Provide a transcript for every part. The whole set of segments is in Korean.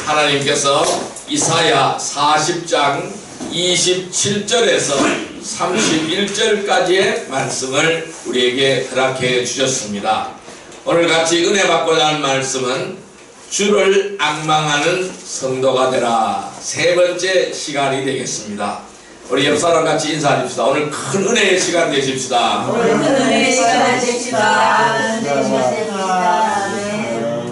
하나님께서 이사야 40장 27절에서 31절까지의 말씀을 우리에게 허락해 주셨습니다. 오늘 같이 은혜 받고자 하는 말씀은 주를 앙망하는 성도가 되라, 세 번째 시간이 되겠습니다. 우리 옆사람 같이 인사합시다. 오늘 큰 은혜의 시간 되십시다. 오늘 큰 은혜의 시간 되십시다.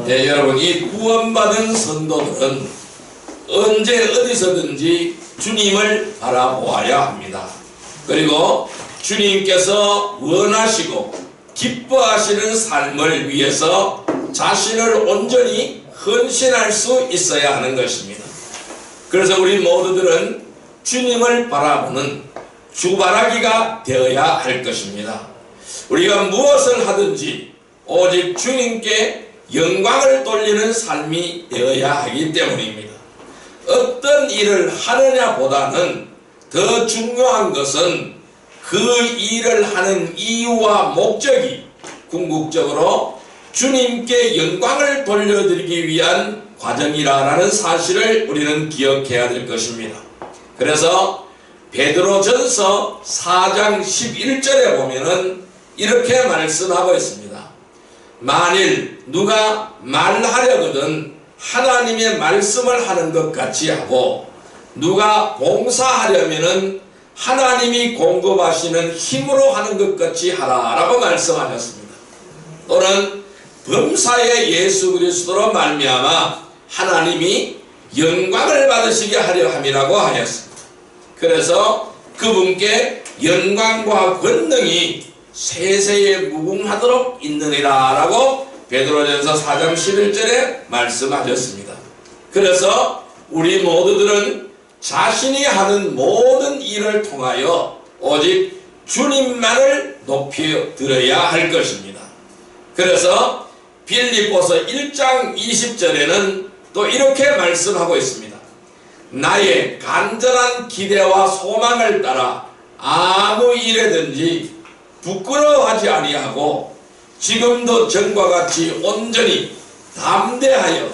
네, 여러분, 이 구원받은 성도들은 언제 어디서든지 주님을 바라보아야 합니다. 그리고 주님께서 원하시고 기뻐하시는 삶을 위해서 자신을 온전히 헌신할 수 있어야 하는 것입니다. 그래서 우리 모두들은 주님을 바라보는 주바라기가 되어야 할 것입니다. 우리가 무엇을 하든지 오직 주님께 영광을 돌리는 삶이 되어야 하기 때문입니다. 어떤 일을 하느냐 보다는 더 중요한 것은 그 일을 하는 이유와 목적이 궁극적으로 주님께 영광을 돌려드리기 위한 과정이라는 사실을 우리는 기억해야 될 것입니다. 그래서 베드로전서 4장 11절에 보면은 이렇게 말씀하고 있습니다. 만일 누가 말하려거든 하나님의 말씀을 하는 것 같이 하고, 누가 봉사하려면은 하나님이 공급하시는 힘으로 하는 것 같이 하라 라고 말씀하셨습니다. 또는 범사의 예수 그리스도로 말미암아 하나님이 영광을 받으시게 하려 함이라고 하였습니다. 그래서 그분께 영광과 권능이 세세에 무궁하도록 있느니라 라고 베드로전서 4장 11절에 말씀하셨습니다. 그래서 우리 모두들은 자신이 하는 모든 일을 통하여 오직 주님만을 높여 들어야 할 것입니다. 그래서 빌립보서 1장 20절에는 또 이렇게 말씀하고 있습니다. 나의 간절한 기대와 소망을 따라 아무 일에든지 부끄러워하지 아니하고 지금도 전과 같이 온전히 담대하여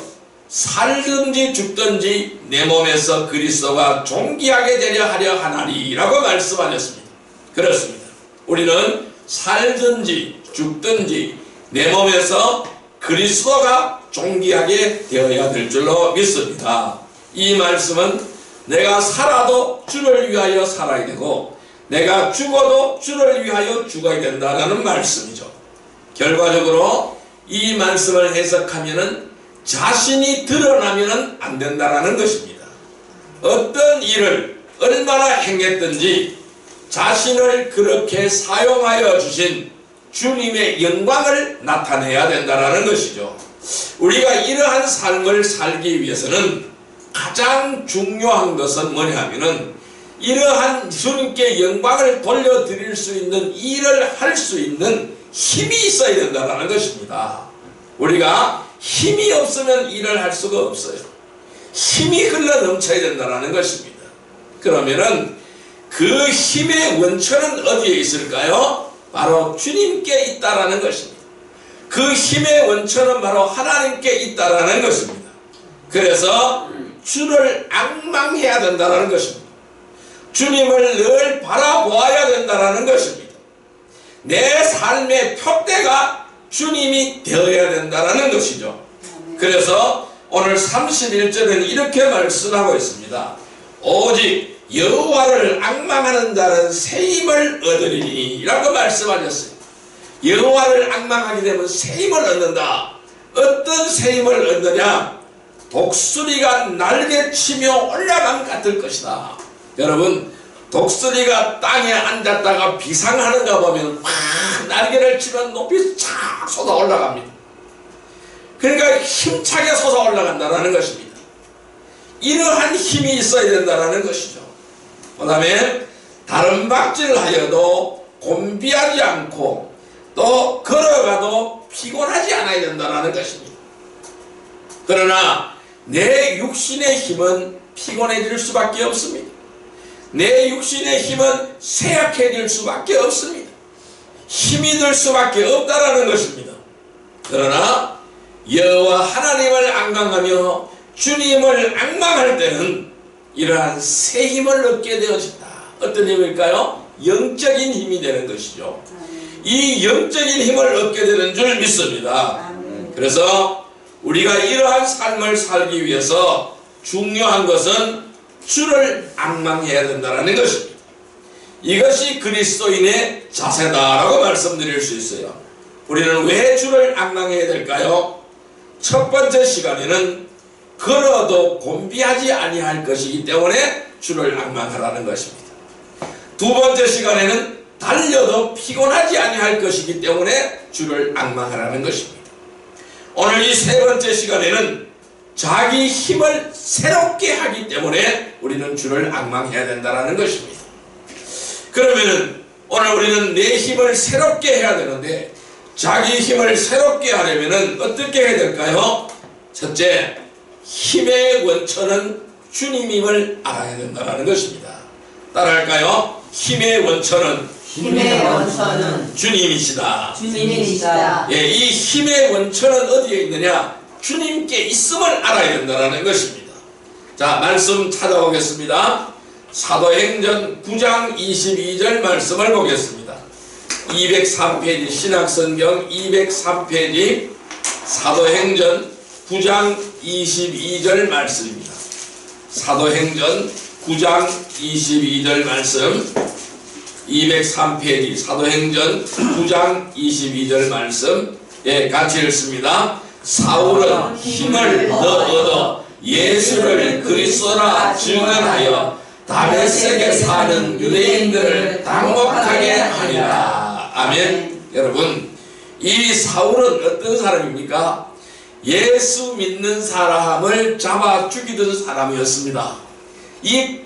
살든지 죽든지 내 몸에서 그리스도가 존귀하게 되려 하려 하나니 라고 말씀하셨습니다. 그렇습니다. 우리는 살든지 죽든지 내 몸에서 그리스도가 존귀하게 되어야 될 줄로 믿습니다. 이 말씀은 내가 살아도 주를 위하여 살아야 되고 내가 죽어도 주를 위하여 죽어야 된다는 말씀이죠. 결과적으로 이 말씀을 해석하면은 자신이 드러나면은 안 된다라는 것입니다. 어떤 일을 얼마나 행했든지 자신을 그렇게 사용하여 주신 주님의 영광을 나타내야 된다라는 것이죠. 우리가 이러한 삶을 살기 위해서는 가장 중요한 것은 뭐냐면은 이러한 주님께 영광을 돌려드릴 수 있는 일을 할 수 있는 힘이 있어야 된다는 것입니다. 우리가 힘이 없으면 일을 할 수가 없어요. 힘이 흘러 넘쳐야 된다는 것입니다. 그러면은 그 힘의 원천은 어디에 있을까요? 바로 주님께 있다라는 것입니다. 그 힘의 원천은 바로 하나님께 있다라는 것입니다. 그래서 주를 앙망해야 된다는 것입니다. 주님을 늘 바라보아야 된다는 것입니다. 내 삶의 표대가 주님이 되어야 된다는 것이죠. 그래서 오늘 31절은 이렇게 말씀하고 있습니다. 오직 여호와를 앙망하는 자는 새 힘을 얻으리니 라고 말씀하셨어요. 여호와를 앙망하게 되면 새 힘을 얻는다. 어떤 새 힘을 얻느냐? 독수리가 날개치며 올라감 같을 것이다. 여러분, 독수리가 땅에 앉았다가 비상하는가 보면 막 날개를 치면 높이 쫙 솟아 올라갑니다. 그러니까 힘차게 솟아 올라간다는 것입니다. 이러한 힘이 있어야 된다는 것이죠. 그 다음에 다른 박질을 하여도 곤비하지 않고 또 걸어가도 피곤하지 않아야 된다는 것입니다. 그러나 내 육신의 힘은 피곤해질 수밖에 없습니다. 내 육신의 힘은 쇠약해질 수밖에 없습니다. 힘이 들 수밖에 없다라는 것입니다. 그러나 여호와 하나님을 앙망하며 주님을 앙망할 때는 이러한 새 힘을 얻게 되어진다. 어떤 힘일까요? 영적인 힘이 되는 것이죠. 이 영적인 힘을 얻게 되는 줄 믿습니다. 그래서 우리가 이러한 삶을 살기 위해서 중요한 것은 주를 앙망해야 된다는 것입니다. 이것이 그리스도인의 자세다라고 말씀드릴 수 있어요. 우리는 왜 주를 앙망해야 될까요? 첫 번째 시간에는 걸어도 곤비하지 아니할 것이기 때문에 주를 앙망하라는 것입니다. 두 번째 시간에는 달려도 피곤하지 아니할 것이기 때문에 주를 앙망하라는 것입니다. 오늘 이 세 번째 시간에는 자기 힘을 새롭게 하기 때문에 우리는 주를 앙망해야 된다는 것입니다. 그러면은 오늘 우리는 내 힘을 새롭게 해야 되는데 자기 힘을 새롭게 하려면은 어떻게 해야 될까요? 첫째, 힘의 원천은 주님임을 알아야 된다는 것입니다. 따라할까요? 힘의 원천은 주님이시다. 주님이시다. 예, 이 힘의 원천은 어디에 있느냐? 주님께 있음을 알아야 된다는 것입니다. 자, 말씀 찾아보겠습니다. 사도행전 9장 22절 말씀을 보겠습니다. 203페이지 신약성경 203페이지 사도행전 9장 22절 말씀입니다. 사도행전 9장 22절 말씀 203페이지 사도행전 9장 22절 말씀 같이 읽습니다. 사울은 힘을 더 얻어 예수를 그리스도라 증언하여 다메섹에 사는 유대인들을 당혹하게 하니라. 아멘. 여러분, 이 사울은 어떤 사람입니까? 예수 믿는 사람을 잡아 죽이던 사람이었습니다. 이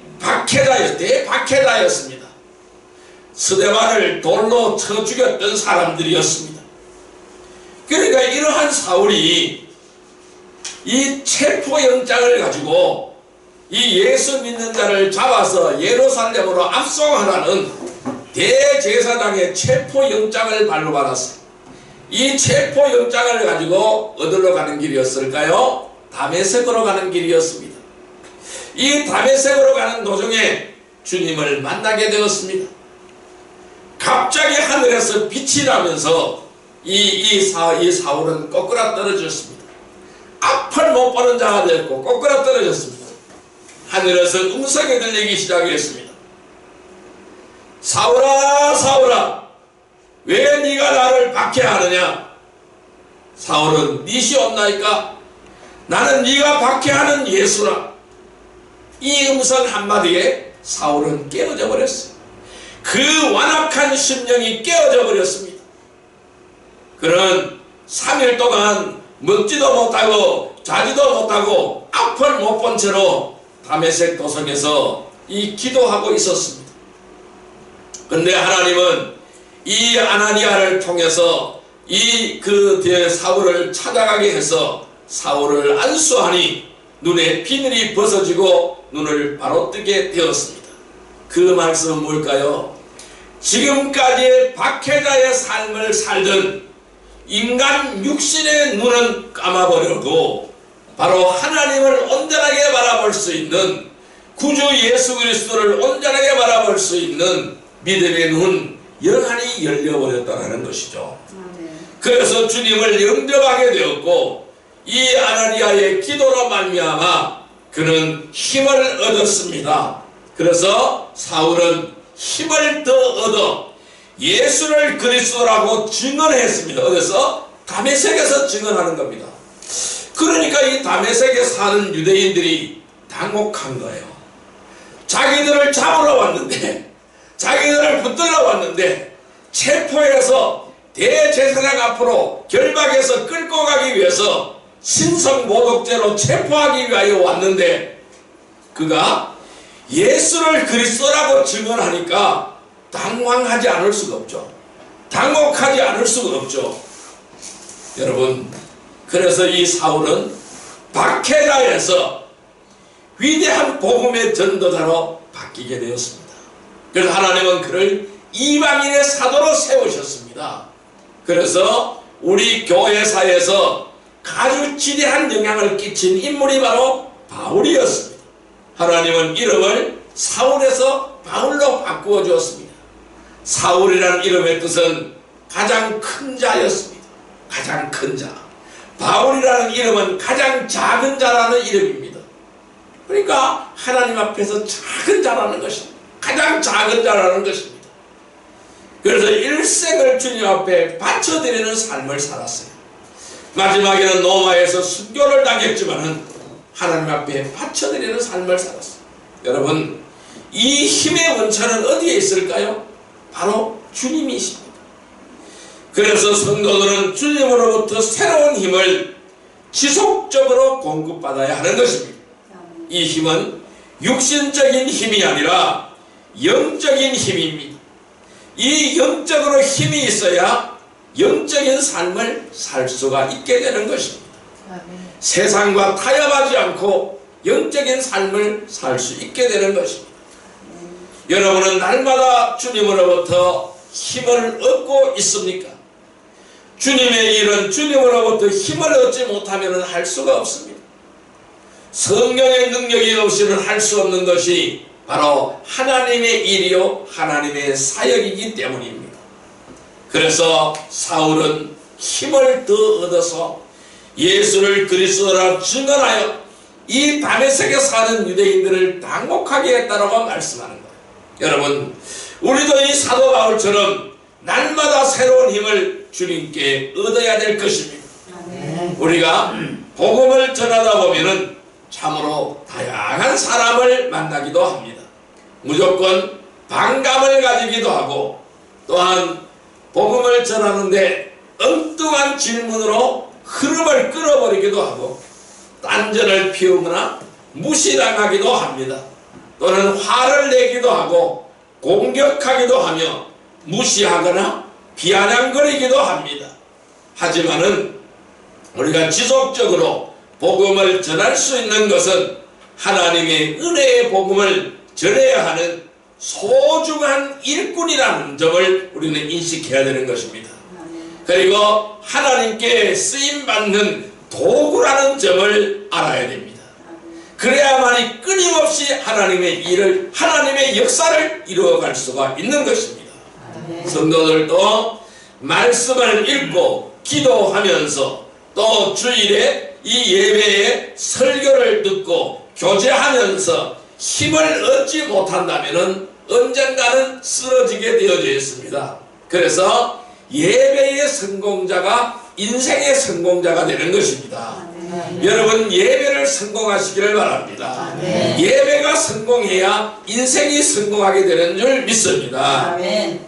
대박해자였습니다. 스데반을 돌로 쳐 죽였던 사람들이었습니다. 그러니까 이러한 사울이 이 체포영장을 가지고 이 예수 믿는 자를 잡아서 예루살렘으로 압송하라는 대제사장의 체포영장을 발부받았어요. 이 체포영장을 가지고 어디로 가는 길이었을까요? 다메섹으로 가는 길이었습니다. 이 다메섹으로 가는 도중에 주님을 만나게 되었습니다. 갑자기 하늘에서 빛이 나면서 이 사울은 꼬꾸라 떨어졌습니다. 앞을 못 보는 자가 되었고 꼬꾸라 떨어졌습니다. 하늘에서 음성이 들리기 시작했습니다. 사울아, 사울아, 왜 네가 나를 박해하느냐? 사울은 니시 없나이까? 나는 네가 박해하는 예수라. 이 음성 한마디에 사울은 깨어져 버렸어요. 그 완악한 심령이 깨어져 버렸습니다. 그는 3일 동안 먹지도 못하고 자지도 못하고 앞을 못 본 채로 다메섹 도성에서 이 기도하고 있었습니다. 근데 하나님은 이 아나니아를 통해서 사울을 찾아가게 해서 사울을 안수하니 눈에 비늘이 벗어지고 눈을 바로 뜨게 되었습니다. 그 말씀은 뭘까요? 지금까지 박해자의 삶을 살던 인간 육신의 눈은 감아버리고 바로 하나님을 온전하게 바라볼 수 있는 구주 예수 그리스도를 온전하게 바라볼 수 있는 믿음의 눈 영원히 열려버렸다는 것이죠. 그래서 주님을 영접하게 되었고 이 아나니아의 기도로 말미암아 그는 힘을 얻었습니다. 그래서 사울은 힘을 더 얻어 예수를 그리스도라고 증언했습니다. 어디서? 다메섹에서 증언하는 겁니다. 그러니까 이 다메섹에 사는 유대인들이 당혹한 거예요. 자기들을 잡으러 왔는데, 자기들을 붙들러 왔는데 체포해서 대제사장 앞으로 결박해서 끌고 가기 위해서 신성모독죄로 체포하기 위하여 왔는데 그가 예수를 그리스도라고 증언하니까 당황하지 않을 수가 없죠. 당혹하지 않을 수가 없죠. 여러분, 그래서 이 사울은 박해자에서 위대한 복음의 전도자로 바뀌게 되었습니다. 그래서 하나님은 그를 이방인의 사도로 세우셨습니다. 그래서 우리 교회사에서 아주 지대한 영향을 끼친 인물이 바로 바울이었습니다. 하나님은 이름을 사울에서 바울로 바꾸어 주었습니다. 사울이라는 이름의 뜻은 가장 큰 자였습니다. 가장 큰 자. 바울이라는 이름은 가장 작은 자라는 이름입니다. 그러니까 하나님 앞에서 작은 자라는 것입니다. 가장 작은 자라는 것입니다. 그래서 일생을 주님 앞에 바쳐드리는 삶을 살았어요. 마지막에는 로마에서 순교를 당했지만은 하나님 앞에 바쳐드리는 삶을 살았어요. 여러분, 이 힘의 원천은 어디에 있을까요? 바로 주님이십니다. 그래서 성도들은 주님으로부터 새로운 힘을 지속적으로 공급받아야 하는 것입니다. 이 힘은 육신적인 힘이 아니라 영적인 힘입니다. 이 영적으로 힘이 있어야 영적인 삶을 살 수가 있게 되는 것입니다. 세상과 타협하지 않고 영적인 삶을 살 수 있게 되는 것입니다. 여러분은 날마다 주님으로부터 힘을 얻고 있습니까? 주님의 일은 주님으로부터 힘을 얻지 못하면 할 수가 없습니다. 성령의 능력이 없이는 할 수 없는 것이 바로 하나님의 일이요 하나님의 사역이기 때문입니다. 그래서 사울은 힘을 더 얻어서 예수를 그리스도라 증언하여 이 다메섹에 사는 유대인들을 당혹하게 했다라고 말씀하는 거예요. 여러분, 우리도 이 사도 바울처럼 날마다 새로운 힘을 주님께 얻어야 될 것입니다. 우리가 복음을 전하다 보면은 참으로 다양한 사람을 만나기도 합니다. 무조건 반감을 가지기도 하고, 또한 복음을 전하는데 엉뚱한 질문으로 흐름을 끌어버리기도 하고, 딴전을 피우거나 무시당하기도 합니다. 또는 화를 내기도 하고 공격하기도 하며 무시하거나 비아냥거리기도 합니다. 하지만은 우리가 지속적으로 복음을 전할 수 있는 것은 하나님의 은혜의 복음을 전해야 하는 소중한 일꾼이라는 점을 우리는 인식해야 되는 것입니다. 그리고 하나님께 쓰임받는 도구라는 점을 알아야 됩니다. 그래야만이 끊임없이 하나님의 일을, 하나님의 역사를 이루어갈 수가 있는 것입니다. 성도들도 말씀을 읽고 기도하면서 또 주일에 이 예배에 설교를 듣고 교제하면서 힘을 얻지 못한다면 언젠가는 쓰러지게 되어져 있습니다. 그래서 예배의 성공자가 인생의 성공자가 되는 것입니다. 여러분, 예배를 성공하시기를 바랍니다. 예배가 성공해야 인생이 성공하게 되는 줄 믿습니다.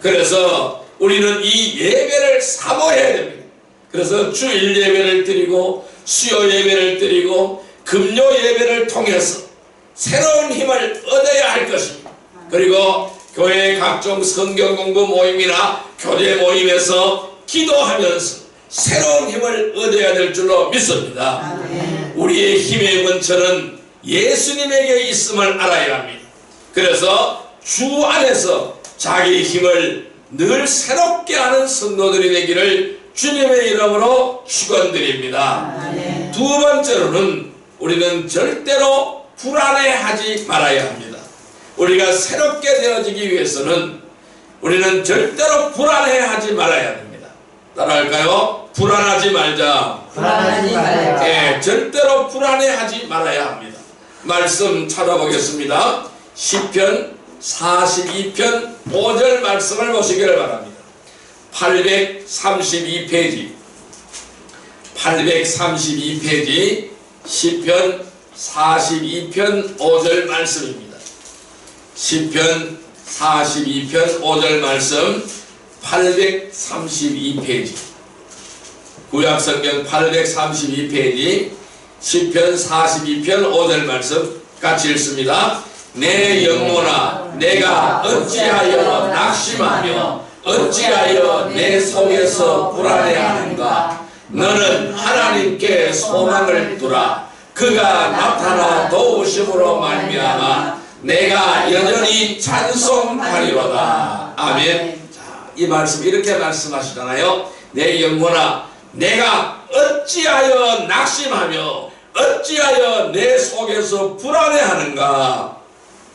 그래서 우리는 이 예배를 사모해야 됩니다. 그래서 주일 예배를 드리고 수요 예배를 드리고 금요 예배를 통해서 새로운 힘을 얻어야 할 것입니다. 그리고 교회의 각종 성경 공부 모임이나 교제 모임에서 기도하면서 새로운 힘을 얻어야 될 줄로 믿습니다. 우리의 힘의 원천은 예수님에게 있음을 알아야 합니다. 그래서 주 안에서 자기 힘을 늘 새롭게 하는 성도들이 되기를 주님의 이름으로 축원드립니다. 두 번째로는 우리는 절대로 불안해하지 말아야 합니다. 우리가 새롭게 되어지기 위해서는 우리는 절대로 불안해하지 말아야 됩니다. 따라할까요? 불안하지 말자. 불안하지 말자. 예, 절대로 불안해하지 말아야 합니다. 말씀 찾아보겠습니다. 시편 42편 5절 말씀을 보시기를 바랍니다. 832페이지 832페이지 시편 42편 5절 말씀입니다. 시편 42편 5절 말씀 832페이지 구약성경 832페이지 시편 42편 5절 말씀 같이 읽습니다. 내 영혼아 내가 어찌하여 낙심하며 어찌하여 내 속에서 불안해하는가. 너는 하나님께 소망을 두라. 그가 나타나 도우심으로 말미암아 내가 여전히 찬송하리로다. 아멘. 자, 이 말씀 이렇게 말씀하시잖아요. 내 영혼아 내가 어찌하여 낙심하며 어찌하여 내 속에서 불안해하는가?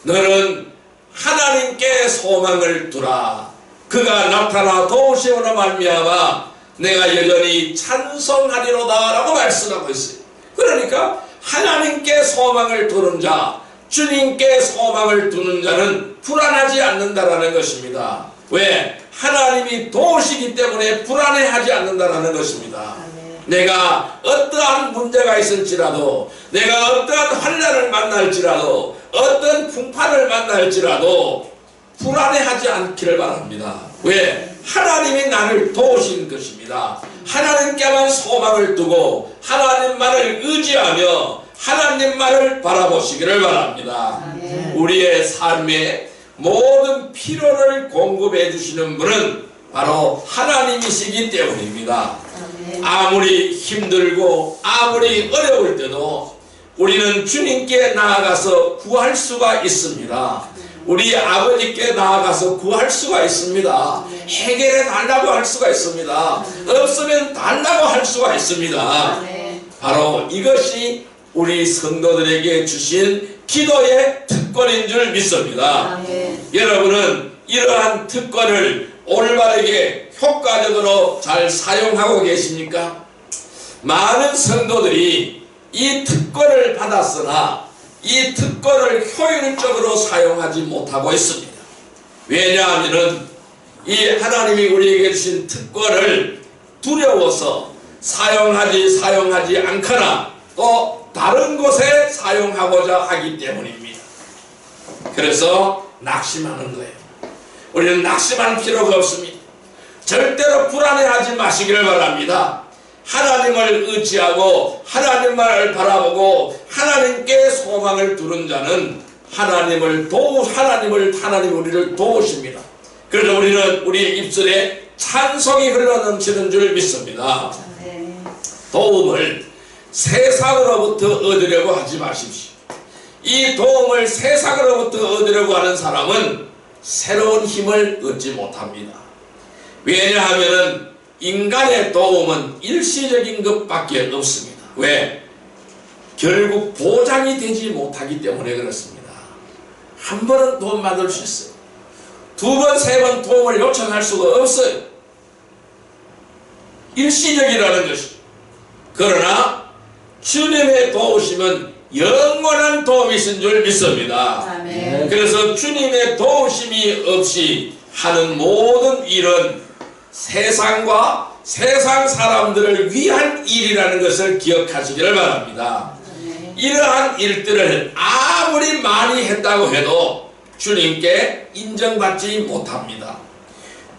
너는 하나님께 소망을 두라. 그가 나타나 도우시오나 말미암아 내가 여전히 찬송하리로다 라고 말씀하고 있어요. 그러니까 하나님께 소망을 두는 자, 주님께 소망을 두는 자는 불안하지 않는다라는 것입니다. 왜? 하나님이 도우시기 때문에 불안해하지 않는다라는 것입니다. 내가 어떠한 문제가 있을지라도, 내가 어떠한 환난을 만날지라도, 어떤 풍파를 만날지라도 불안해하지 않기를 바랍니다. 왜? 하나님이 나를 도우신 것입니다. 하나님께만 소망을 두고 하나님만을 의지하며 하나님만을 바라보시기를 바랍니다. 우리의 삶에 모든 필요를 공급해 주시는 분은 바로 하나님이시기 때문입니다. 아무리 힘들고 아무리 어려울 때도 우리는 주님께 나아가서 구할 수가 있습니다. 우리 아버지께 나아가서 구할 수가 있습니다. 해결해 달라고 할 수가 있습니다. 없으면 달라고 할 수가 있습니다. 바로 이것이 우리 성도들에게 주신 기도의 특권인 줄 믿습니다. 여러분은 이러한 특권을 올바르게 효과적으로 잘 사용하고 계십니까? 많은 성도들이 이 특권을 받았으나 이 특권을 효율적으로 사용하지 못하고 있습니다. 왜냐하면 이 하나님이 우리에게 주신 특권을 두려워서 사용하지 않거나 또 다른 곳에 사용하고자 하기 때문입니다. 그래서 낙심하는 거예요. 우리는 낙심할 필요가 없습니다. 절대로 불안해하지 마시기를 바랍니다. 하나님을 의지하고 하나님만을 바라보고 하나님께 소망을 두는 자는 하나님이 우리를 도우십니다. 그래서 우리는 우리 입술에 찬송이 흘러넘치는 줄 믿습니다. 도움을 세상으로부터 얻으려고 하지 마십시오. 이 도움을 세상으로부터 얻으려고 하는 사람은 새로운 힘을 얻지 못합니다. 왜냐하면 인간의 도움은 일시적인 것밖에 없습니다. 왜? 결국 보장이 되지 못하기 때문에 그렇습니다. 한 번은 도움 받을 수 있어요. 두 번, 세 번 도움을 요청할 수가 없어요. 일시적이라는 것이. 그러나 주님의 도우심은 영원한 도움이신 줄 믿습니다. 아멘. 그래서 주님의 도우심이 없이 하는 모든 일은 세상과 세상 사람들을 위한 일이라는 것을 기억하시기를 바랍니다. 이러한 일들을 아무리 많이 했다고 해도 주님께 인정받지 못합니다.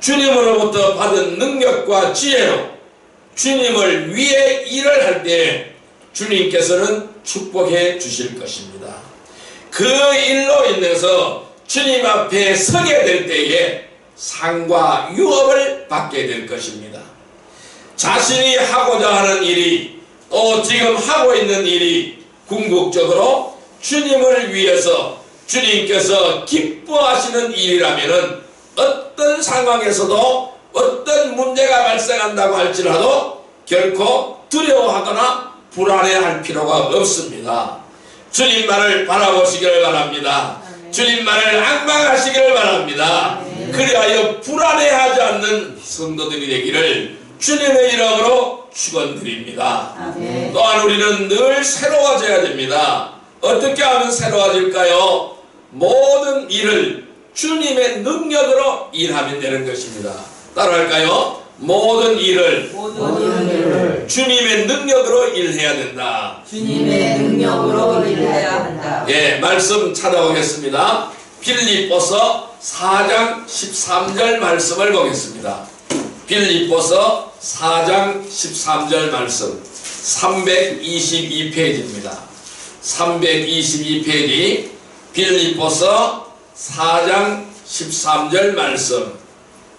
주님으로부터 받은 능력과 지혜로 주님을 위해 일을 할 때 주님께서는 축복해 주실 것입니다. 그 일로 인해서 주님 앞에 서게 될 때에 상과 유업을 받게 될 것입니다. 자신이 하고자 하는 일이 또 지금 하고 있는 일이 궁극적으로 주님을 위해서 주님께서 기뻐하시는 일이라면 어떤 상황에서도 어떤 문제가 발생한다고 할지라도 결코 두려워하거나 불안해할 필요가 없습니다. 주님만을 바라보시기를 바랍니다. 주님만을 앙망하시기를 바랍니다. 그리하여 불안해하지 않는 성도들이 되기를 주님의 이름으로 축원드립니다. 또한 우리는 늘 새로워져야 됩니다. 어떻게 하면 새로워질까요? 모든 일을 주님의 능력으로 일하면 되는 것입니다. 따라할까요? 모든 일을 주님의 능력으로 일해야 된다. 주님의 능력으로 일해야 한다. 예, 말씀 찾아오겠습니다. 빌립보서 4장 13절 말씀을 보겠습니다. 빌립보서 4장 13절 말씀 322페이지입니다. 322페이지 빌립보서 4장 13절 말씀,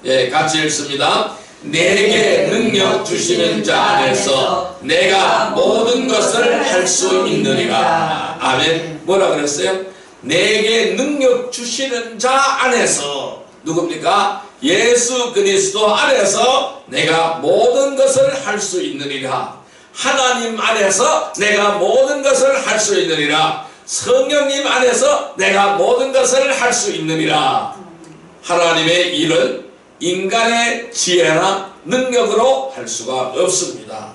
예, 같이 읽습니다. 내게 능력 주시는 자 안에서 내가 모든 것을 할 수 있느니라. 아멘. 뭐라 그랬어요? 내게 능력 주시는 자 안에서. 누굽니까? 예수 그리스도 안에서 내가 모든 것을 할 수 있느니라. 하나님 안에서 내가 모든 것을 할 수 있느니라. 성령님 안에서 내가 모든 것을 할 수 있느니라. 하나님의 일은 인간의 지혜나 능력으로 할 수가 없습니다.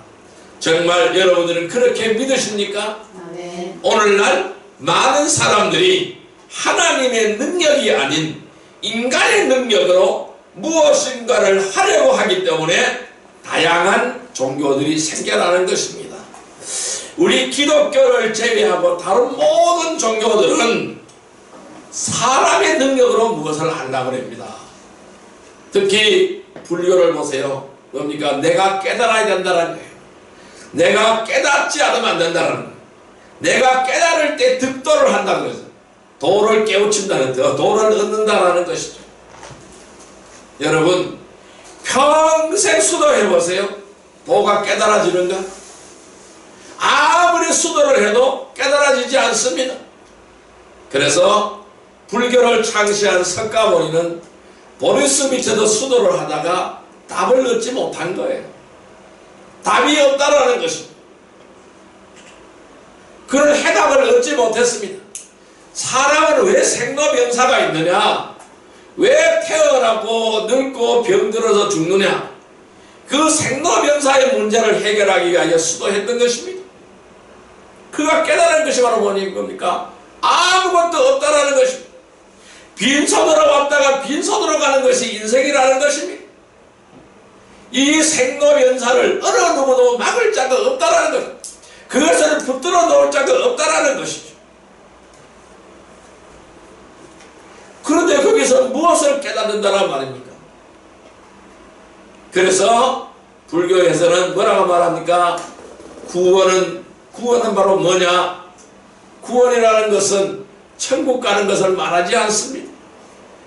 정말 여러분들은 그렇게 믿으십니까? 아멘. 오늘날 많은 사람들이 하나님의 능력이 아닌 인간의 능력으로 무엇인가를 하려고 하기 때문에 다양한 종교들이 생겨나는 것입니다. 우리 기독교를 제외하고 다른 모든 종교들은 사람의 능력으로 무엇을 하려고 합니다. 특히 불교를 보세요. 뭡니까? 내가 깨달아야 된다는 거예요. 내가 깨닫지 않으면 안 된다는 거예요. 내가 깨달을 때 득도를 한다는 거죠. 도를 깨우친다는 거, 도를 얻는다라는 것이죠. 여러분, 평생 수도해보세요. 도가 깨달아지는가? 아무리 수도를 해도 깨달아지지 않습니다. 그래서 불교를 창시한 석가모니는 보리스 밑에서 수도를 하다가 답을 얻지 못한 거예요. 답이 없다라는 것입니다. 그런 해답을 얻지 못했습니다. 사람은 왜 생로병사가 있느냐? 왜 태어나고 늙고 병들어서 죽느냐? 그 생로병사의 문제를 해결하기 위하여 수도했던 것입니다. 그가 깨달은 것이 바로 뭡니까? 아무것도 없다라는 것입니다. 빈손으로 왔다가 빈손으로 가는 것이 인생이라는 것입니다. 이 생로병사를 어느 누구도 막을 자가 없다라는 것입니다. 그것을 붙들어 놓을 자가 없다라는 것이죠. 그런데 거기서 무엇을 깨닫는다란 말입니까? 그래서 불교에서는 뭐라고 말합니까? 구원은 바로 뭐냐? 구원이라는 것은 천국 가는 것을 말하지 않습니다.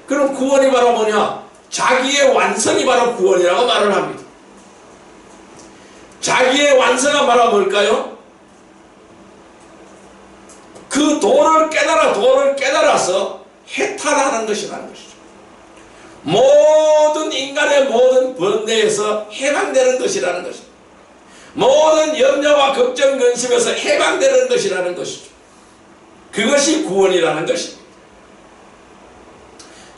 그럼 구원이 바로 뭐냐? 자기의 완성이 바로 구원이라고 말을 합니다. 자기의 완성은 바로 뭘까요? 그 도를 깨달아서 해탈하는 것이라는 것이죠. 모든 인간의 모든 번뇌에서 해방되는 것이라는 것이죠. 모든 염려와 걱정, 근심에서 해방되는 것이라는 것이죠. 그것이 구원이라는 것입니다.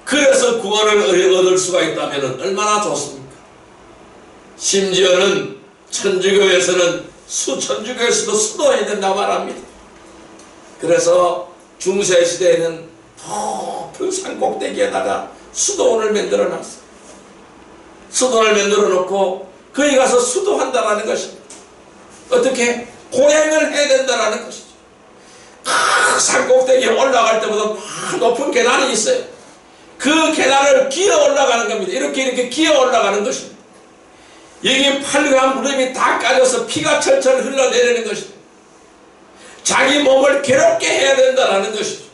그래서 구원을 얻을 수가 있다면 얼마나 좋습니까? 심지어는 천주교에서는 천주교에서도 수도해야 된다고 말합니다. 그래서 중세시대에는 높은 산 꼭대기에다가 수도원을 만들어 놨어요. 수도원을 만들어 놓고 거기 가서 수도한다라는 것입니다. 어떻게? 고행을 해야 된다라는 것이죠. 산 꼭대기에 올라갈 때보다 높은 계단이 있어요. 그 계단을 기어 올라가는 겁니다. 이렇게 기어 올라가는 것입니다. 여기 팔과 무릎이 다 까져서 피가 철철 흘러내리는 것입니다. 자기 몸을 괴롭게 해야 된다는 것이죠.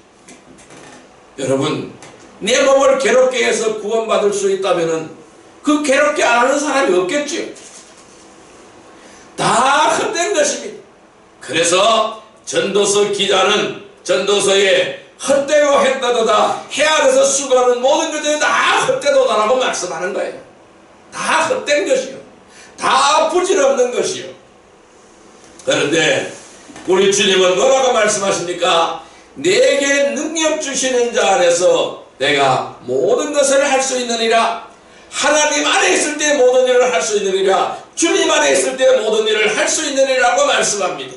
여러분, 내 몸을 괴롭게 해서 구원받을 수 있다면 그 괴롭게 안 하는 사람이 없겠지요. 다 헛된 것입니다. 그래서 전도서 기자는 전도서에 헛되고 했다도다 해안에서 수고하는 모든 것들이 다 헛되도다라고 말씀하는 거예요. 다 헛된 것이요. 다 부질없는 것이요. 그런데 우리 주님은 뭐라고 말씀하십니까? 내게 능력 주시는 자 안에서 내가 모든 것을 할 수 있느니라. 하나님 안에 있을 때 모든 일을 할 수 있느니라. 주님 안에 있을 때 모든 일을 할 수 있느니라고 말씀합니다.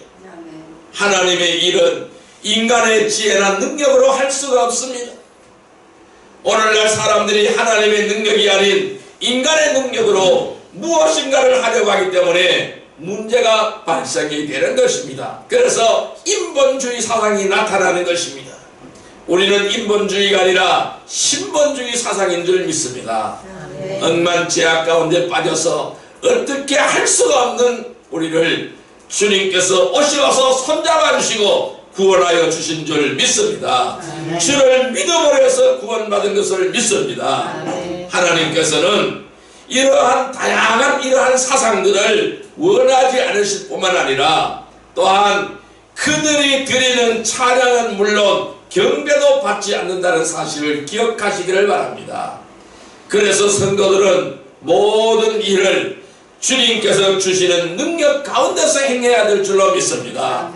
하나님의 일은 인간의 지혜나 능력으로 할 수가 없습니다. 오늘날 사람들이 하나님의 능력이 아닌 인간의 능력으로 무엇인가를 하려고 하기 때문에 문제가 발생이 되는 것입니다. 그래서 인본주의 사상이 나타나는 것입니다. 우리는 인본주의가 아니라 신본주의 사상인 줄 믿습니다. 억만 죄악 가운데 빠져서 어떻게 할 수가 없는 우리를 주님께서 오셔서 손잡아 주시고 구원하여 주신 줄 믿습니다. 주를 믿음으로 해서 구원받은 것을 믿습니다. 하나님께서는 이러한 다양한 이러한 사상들을 원하지 않으실 뿐만 아니라 또한 그들이 드리는 찬양은 물론 경배도 받지 않는다는 사실을 기억하시기를 바랍니다. 그래서 성도들은 모든 일을 주님께서 주시는 능력 가운데서 행해야 될 줄로 믿습니다.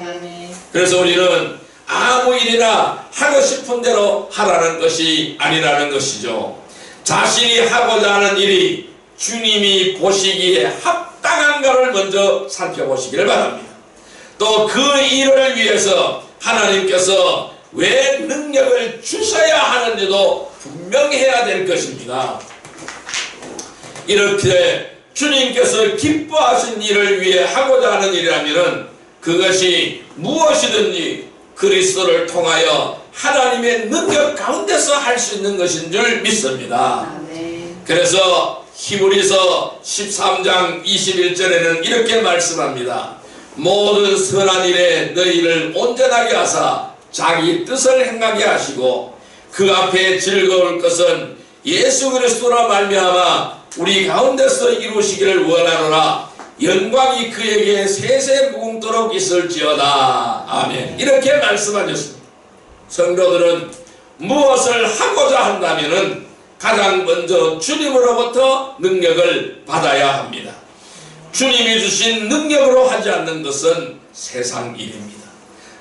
그래서 우리는 아무 일이나 하고 싶은 대로 하라는 것이 아니라는 것이죠. 자신이 하고자 하는 일이 주님이 보시기에 합당한가를 먼저 살펴보시기를 바랍니다. 또 그 일을 위해서 하나님께서 왜 능력을 주셔야 하는지도 분명해야 될 것입니다. 이렇게 주님께서 기뻐하신 일을 위해 하고자 하는 일이라면 그것이 무엇이든지 그리스도를 통하여 하나님의 능력 가운데서 할 수 있는 것인 줄 믿습니다. 그래서 히브리서 13장 21절에는 이렇게 말씀합니다. 모든 선한 일에 너희를 온전하게 하사 자기 뜻을 행하게 하시고 그 앞에 즐거울 것은 예수 그리스도로 말미암아 우리 가운데서 이루시기를 원하노라. 영광이 그에게 세세 무궁토록 있을지어다. 아멘. 이렇게 말씀하셨습니다. 성도들은 무엇을 하고자 한다면은 가장 먼저 주님으로부터 능력을 받아야 합니다. 주님이 주신 능력으로 하지 않는 것은 세상 일입니다.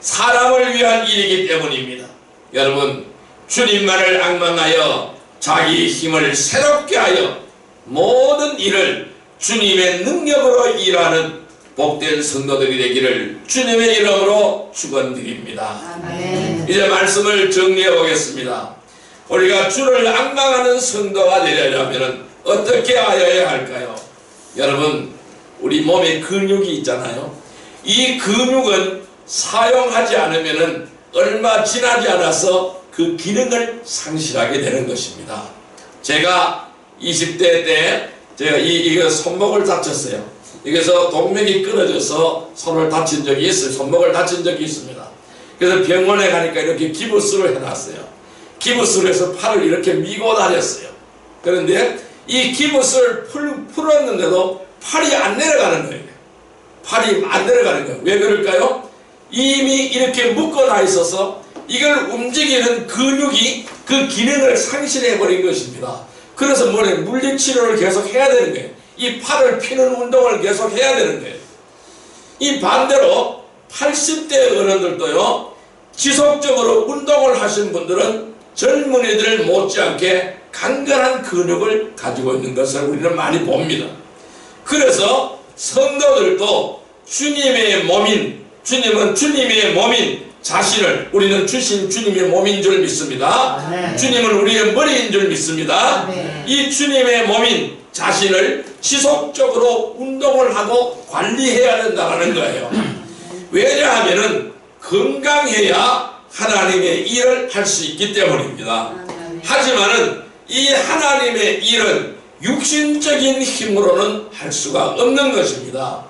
사람을 위한 일이기 때문입니다. 여러분, 주님만을 앙망하여 자기 힘을 새롭게 하여 모든 일을 주님의 능력으로 일하는 복된 성도들이 되기를 주님의 이름으로 축원드립니다. 이제 말씀을 정리해 보겠습니다. 우리가 주를 앙망하는 성도가 되려면 어떻게 하여야 할까요? 여러분, 우리 몸에 근육이 있잖아요. 이 근육은 사용하지 않으면 얼마 지나지 않아서 그 기능을 상실하게 되는 것입니다. 제가 20대 때 제가 이거 손목을 다쳤어요. 여기서 동맥이 끊어져서 손을 다친 적이 있어요. 손목을 다친 적이 있습니다. 그래서 병원에 가니까 이렇게 기부스를 해놨어요. 기부스를 해서 팔을 이렇게 미고 다녔어요. 그런데 이 기부스를 풀었는데도 팔이 안 내려가는 거예요. 팔이 안 내려가는 거예요. 왜 그럴까요? 이미 이렇게 묶어놔 있어서 이걸 움직이는 근육이 그 기능을 상실해버린 것입니다. 그래서 뭐래? 물리치료를 계속 해야 되는 거예요. 이 팔을 피는 운동을 계속 해야 되는 거예요. 이 반대로 80대 어른들도요, 지속적으로 운동을 하신 분들은 젊은이들 못지않게 강건한 근육을 가지고 있는 것을 우리는 많이 봅니다. 그래서 성도들도 주님의 몸인, 주님은 주님의 몸인 자신을, 우리는 주신 주님의 몸인 줄 믿습니다. 아멘. 주님은 우리의 머리인 줄 믿습니다. 아멘. 이 주님의 몸인 자신을 지속적으로 운동을 하고 관리해야 된다는 거예요. 왜냐하면 건강해야 하나님의 일을 할 수 있기 때문입니다. 하지만은 이 하나님의 일은 육신적인 힘으로는 할 수가 없는 것입니다.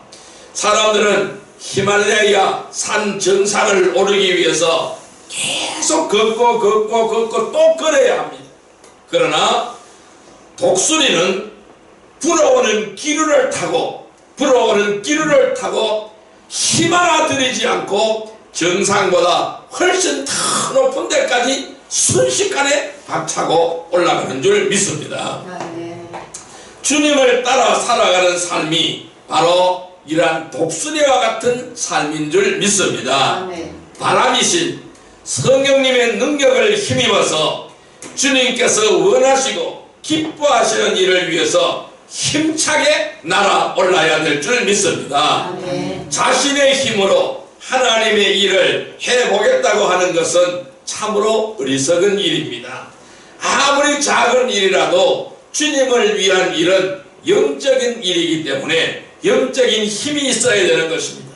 사람들은 히말라야 산 정상을 오르기 위해서 계속 걷고 또 걸어야 합니다. 그러나 독수리는 불어오는 기류를 타고 힘 하나 들이지 않고 정상보다 훨씬 더 높은 데까지 순식간에 박차고 올라가는 줄 믿습니다. 주님을 따라 살아가는 삶이 바로 이러한 독수리와 같은 삶인 줄 믿습니다. 바람이신 성령님의 능력을 힘입어서 주님께서 원하시고 기뻐하시는 일을 위해서 힘차게 날아올라야 될 줄 믿습니다. 자신의 힘으로 하나님의 일을 해보겠다고 하는 것은 참으로 어리석은 일입니다. 아무리 작은 일이라도 주님을 위한 일은 영적인 일이기 때문에 영적인 힘이 있어야 되는 것입니다.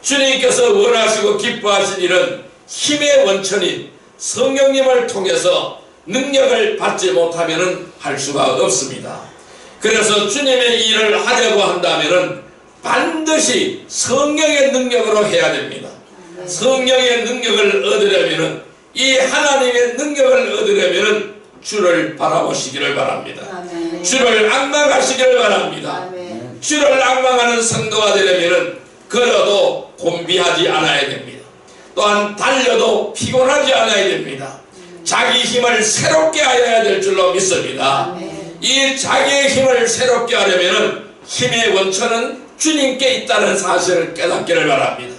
주님께서 원하시고 기뻐하신 일은 힘의 원천인 성령님을 통해서 능력을 받지 못하면 할 수가 없습니다. 그래서 주님의 일을 하려고 한다면 반드시 성령의 능력으로 해야 됩니다. 성령의 능력을 얻으려면, 이 하나님의 능력을 얻으려면 주를 바라보시기를 바랍니다. 주를 앙망하시기를 바랍니다. 주를 앙망하는 성도가 되려면 걸어도 곤비하지 않아야 됩니다. 또한 달려도 피곤하지 않아야 됩니다. 자기 힘을 새롭게 하여야 될 줄로 믿습니다. 이 자기의 힘을 새롭게 하려면 힘의 원천은 주님께 있다는 사실을 깨닫기를 바랍니다.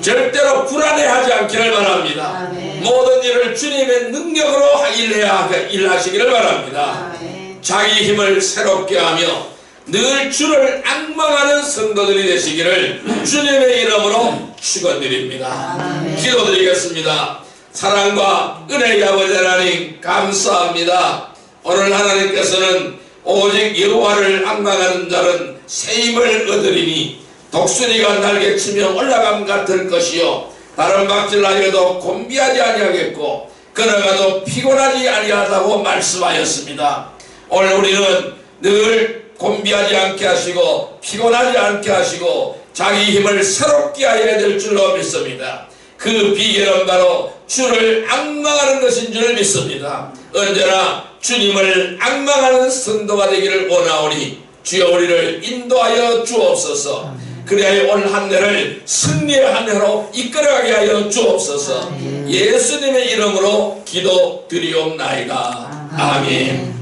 절대로 불안해하지 않기를 바랍니다. 모든 일을 주님의 능력으로 일하시기를 바랍니다. 자기 힘을 새롭게 하며 늘 주를 앙망하는 성도들이 되시기를 주님의 이름으로 축원드립니다. 기도드리겠습니다. 사랑과 은혜의 아버지 하나님 감사합니다. 오늘 하나님께서는 오직 여호와를 앙망하는 자는 새 힘을 얻으리니 독수리가 날개치며 올라감 같을 것이요 다른 박질나리도 곤비하지 아니하겠고 걸어가도 피곤하지 아니하다고 말씀하였습니다. 오늘 우리는 늘 곤비하지 않게 하시고 피곤하지 않게 하시고 자기 힘을 새롭게 하여야 될 줄로 믿습니다. 그 비결은 바로 주를 앙망하는 것인 줄 믿습니다. 언제나 주님을 앙망하는 성도가 되기를 원하오니 주여 우리를 인도하여 주옵소서. 그래야 오늘 한 해를 승리의 한 해로 이끌어가게 하여 주옵소서. 예수님의 이름으로 기도드리옵나이다. 아멘.